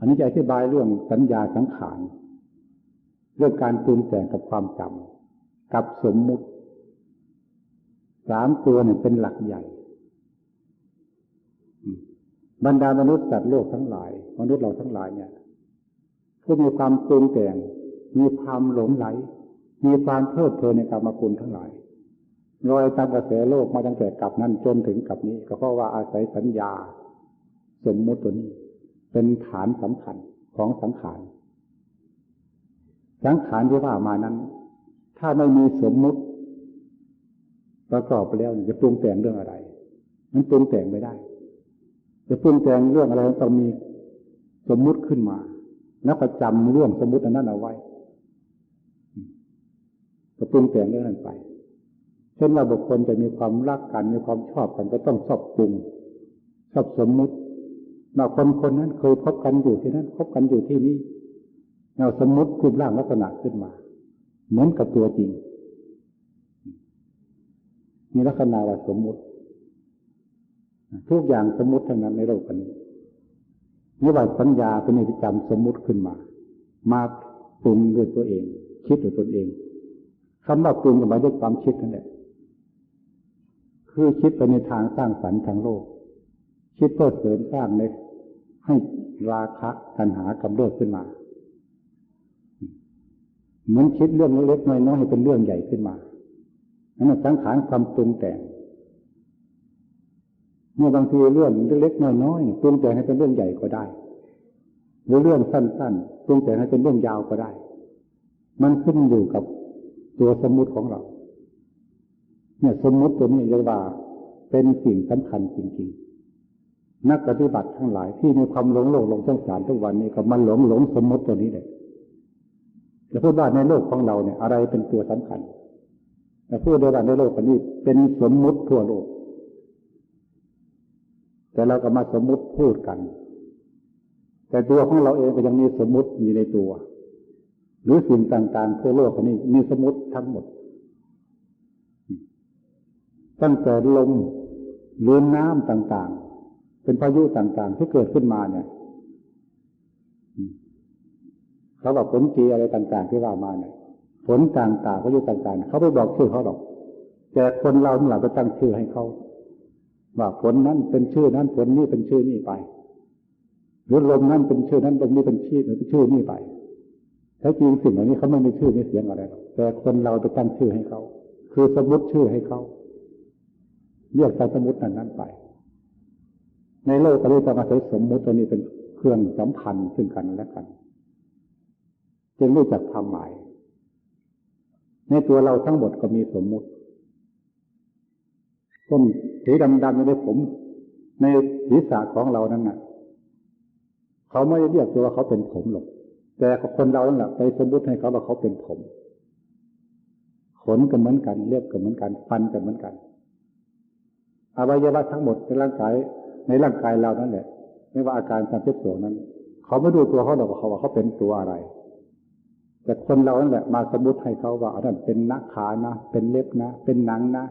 นี้จะอธิบายเรื่องสัญญาสังขารเรื่องการปรุงแต่งกับความจำกับสมมุติ3 ตัวเนี่ยเป็นหลักใหญ่บรรดามนุษย์สัตว์โลกทั้งหลายมนุษย์เราทั้งหลายเนี่ยผู้มีความปรุงแต่งมีความหลงไหลมีความเพลิดเพลินในกรรมคุณทั้งหลายลอยตามกระแสโลกมาตั้งแต่กลับนั้นจนถึงกลับนี้ก็เพราะว่าอาศัยสัญญาสมมุติตัวนี้เป็นฐานสำคัญของสังขารที่ว่ามานั้นถ้าไม่มีสมมุติประกอบไปแล้วจะปรุงแต่งเรื่องอะไรมันปรุงแต่งไม่ได้จะปรุงแต่งเรื่องอะไรต้องมีสมมุติขึ้นมาแล้วประจำเรื่องสมมุตินั้นเอาไว้จะปรุงแต่งเรื่องนั้นไปเช่นว่าบุคคลจะมีความรักกันมีความชอบกันก็ต้องชอบปรุงชอบสมมุติว่าคนนั้นเคยพบกันอยู่ที่นั้นพบกันอยู่ที่นี่เราสมมุติรูปร่างลักษณะขึ้นมาเหมือนกับตัวจริงมีลักษณะว่าสมมุติทุกอย่างสมมุติทั้งนั้นในโลกนี้นี่ว่าสัญญาเป็นนิจจำสมมุติขึ้นมาปรุงด้วยตัวเองคิดด้วยตนเองคำว่าปรุงก็หมายถึงความคิดนั่นแหละคือคิดไปในทางสร้างสรรค์ทางโลกคิดเพื่อเสริมสร้างให้ราคะตัณหากำเริบขึ้นมาเหมือนคิดเรื่องเล็กๆน้อยๆให้เป็นเรื่องใหญ่ขึ้นมานั่นสังขารความปรุงแต่งเมื่อบางทีเรื่องเล็กๆน้อยๆปรุงแต่งให้เป็นเรื่องใหญ่ก็ได้หรือเรื่องสั้นๆปรุงแต่งให้เป็นเรื่องยาวก็ได้มันขึ้นอยู่กับตัวสมมุติของเราเนี่ยสมมุติตัวนี้เรียกว่าเป็นสิ่งสำคัญจริงๆนักปฏิบัติทั้งหลายที่มีความหลงโลกหลงสงสารทุกวันนี้ก็มันหลงสมมุติตัวนี้เลยจะพูดว่าในโลกของเราเนี่ยอะไรเป็นตัวสำคัญแต่พูดได้ว่าในโลกนี้เป็นสมมุติทั่วโลกแต่เราก็มาสมมุติพูดกันแต่ตัวของเราเองก็ยังมีสมมุติอยู่ในตัวหรือสิ่งต่างๆทั่วโลกนี้มีสมมุติทั้งหมดตั้งแต่ลมหรือน้ำต่างๆเป็นพายุต่างๆที่เกิดขึ้นมาเนี่ยเขาบอกฝนจีอะไรต่างๆที่ว่ามาเนี่ยฝนต่างๆพายุต่างๆเขาไม่บอกชื่อเขาหรอกแต่คนเราเนี่ยเราก็ตั้งชื่อให้เขาว่าฝนนั้นเป็นชื่อนั้นฝนนี้เป็นชื่อนี้ไปหรือลมนั้นเป็นชื่อนั้นลมนี้เป็นชื่อนี้ไปแท้จริงสิ่งเหล่านี้เขาไม่มีชื่อมีเสียงอะไรหรอกแต่คนเราไปตั้งชื่อให้เขาคือสมมติชื่อให้เขาเรียกตามสมมตินั้นไปในโลกก็เลยต้องอาศัยสมมติตัวนี้เป็นเครื่องสัมพันธ์ซึ่งกันและกันจึงรู้จักความหมายในตัวเราทั้งหมดก็มีสมมุติต้นสีดำๆในผมในศีรษะของเรานั่นน่ะเขาไม่ได้เรียกตัวว่าเขาเป็นผมหรอกแต่คนเรานั่นแหละไปสมมุติให้เขาว่าเขาเป็นผมขนก็เหมือนกันเล็บก็เหมือนกันฟันก็เหมือนกันอวัยวะทั้งหมดในร่างกายเรานั่นแหละไม่ว่าอาการ32นั้นเขาไม่ดูตัวเขาหรอกว่าเขาเป็นตัวอะไรแต่คนเรานั่นแหละมาสมมุติให้เขาว่าอันนั้นเป็นหน้าขานะเป็นเล็บนะเป็นหนังนะ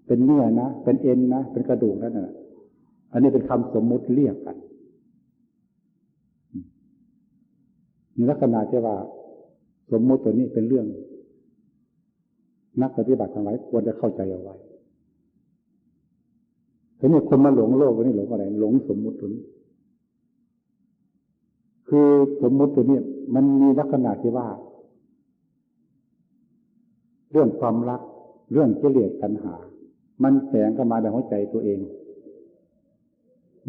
เป็นเนื้อนะเป็นเอ็นนะเป็นกระดูกนั่นน่ะอันนี้เป็นคำสมมุติเรียกกันมีลักษณะที่ว่าสมมุติตัวนี้เป็นเรื่องนักปฏิบัติทั้งหลายควรจะเข้าใจเอาไว้ทีนี้คนมาหลงโลกนี่หลงอะไรหลงสมมุติตัวนี้คือสมมุติตัวนี้มันมีลักษณะที่ว่าเรื่องความรักเรื่องกิเลสตัณหามันแฝงเข้ามาในหัวใจตัวเอง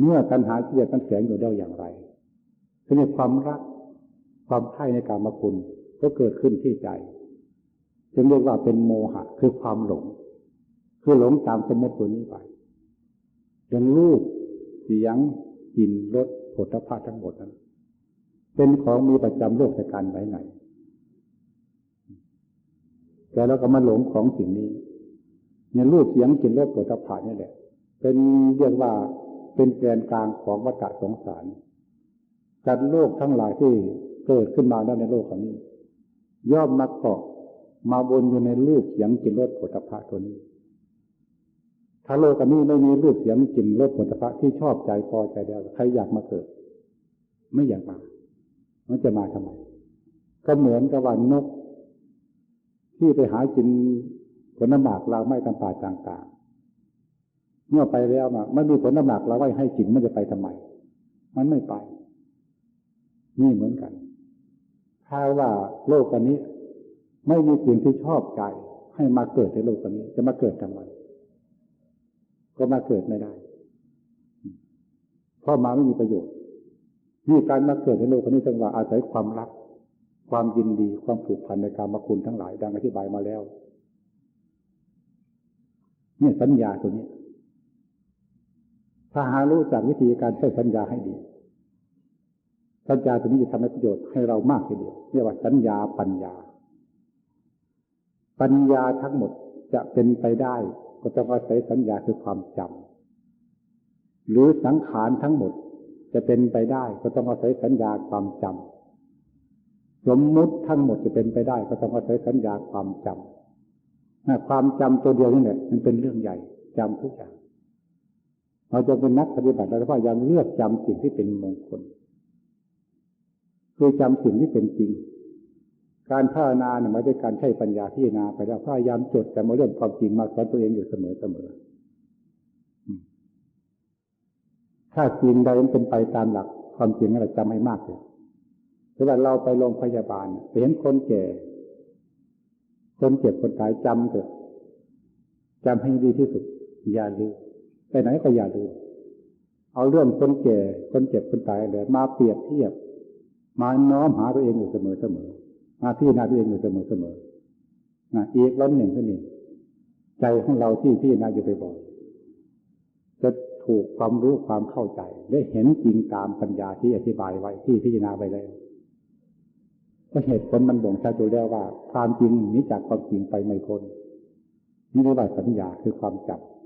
เมื่อตัณหากิเลสมันแฝงอยู่ได้อย่างไรทีนี้ความรักความใคร่ในกามคุณก็เกิดขึ้นที่ใจจึงเรียกว่าเป็นโมหะคือความหลงคือหลงตามสมมติตัวนี้ไปอย่างรูปเสียงกลิ่นรสโผฏฐัพพะทั้งหมดนั้นเป็นของมีประจำโลกแต่การไว้ไหนแต่เราก็มาหลงของสิ่งนี้เนี่ยรูปเสียงกลิ่นรสโผฏฐัพพะนี่แหละเป็นเรียกว่าเป็นแกนกลางของวัฏสงสารจัดโลกทั้งหลายที่เกิดขึ้นมาแล้วในโลกนี้ย่อมมาเกาะมาวนอยู่ในรูปเสียงกลิ่นรสโผฏฐัพพะตัวนี้ถ้าโลกนี้ไม่มีรูปเสียงกลิ่นรสโผฏฐัพพะที่ชอบใจพอใจแล้วใครอยากมาเกิดไม่อยากมา มันจะมาทำไมก็เหมือนกับว่านกที่ไปหากินผลหมากรากไม้ตามป่าต่างๆเมื่อไปแล้วมันมีผลหมากรากไม้ให้กินมันจะไปทำไมมันไม่ไปนี่เหมือนกันถ้าว่าโลกอันนี้ไม่มีสิ่งที่ชอบใจให้มาเกิดในโลกอันนี้จะมาเกิดทำไมก็มาเกิดไม่ได้เพราะมาไม่มีประโยชน์นี่การมาเกิดในโลกอันนี้จึงว่าอาศัยความรักความยินดีความผูกพันในกามคุณทั้งหลายดังอธิบายมาแล้วเนี่ยสัญญาตัวนี้ถ้าหารู้จักวิธีการใช้สัญญาให้ดีสัญญาตัวนี้จะทำให้ประโยชน์ให้เรามากทีเดียวเรียกว่าสัญญาปัญญาปัญญาทั้งหมดจะเป็นไปได้ก็ต้องอาศัยสัญญาคือความจำหรือสังขารทั้งหมดจะเป็นไปได้ก็ต้องอาศัยสัญญาความจำสมมุติทั้งหมดจะเป็นไปได้ก็ต้องอาศัยสัญญาความจำความจำตัวเดียวนี่แหละมันเป็นเรื่องใหญ่จำทุกอย่างเราจะเป็นนักปฏิบัติแล้วก็ยังเลือกจำสิ่งที่เป็นมงคลคือจำสิ่งที่เป็นจริงการภาวนาเนี่ยไม่ได้การใช้ปัญญาพิจารณาไปแล้วพยายามจดจำเรื่องความจริงมาสอนตัวเองอยู่เสมอถ้าจริงใดมันเป็นไปตามหลักความจริงเราจำให้มากเลยแต่ว่าเราไปโรงพยาบาลไปเห็นคนแก่คนเจ็บคนตายจำเถอะจำให้ดีที่สุดอย่าลืมไปไหนก็อย่าลืมเอาเรื่องคนแก่คนเจ็บคนตายเลยมาเปรียบเทียบมาน้อมหาตัวเองอยู่เสมอมาพิจารณาตัวเองอยู่เสมออีกล้นหนึ่งก็นี่ใจของเราที่พิจารณาอยู่บ่อยๆจะถูกความรู้ความเข้าใจและเห็นจริงตามปัญญาที่อธิบายไว้ที่พิจารณาไปแล้วก็เหตุผลมันบ่งชัดอยู่แล้วว่าความจริงนี้จากความจริงไปไม่พ้นนี่เรียกว่าสัญญาคือความจำ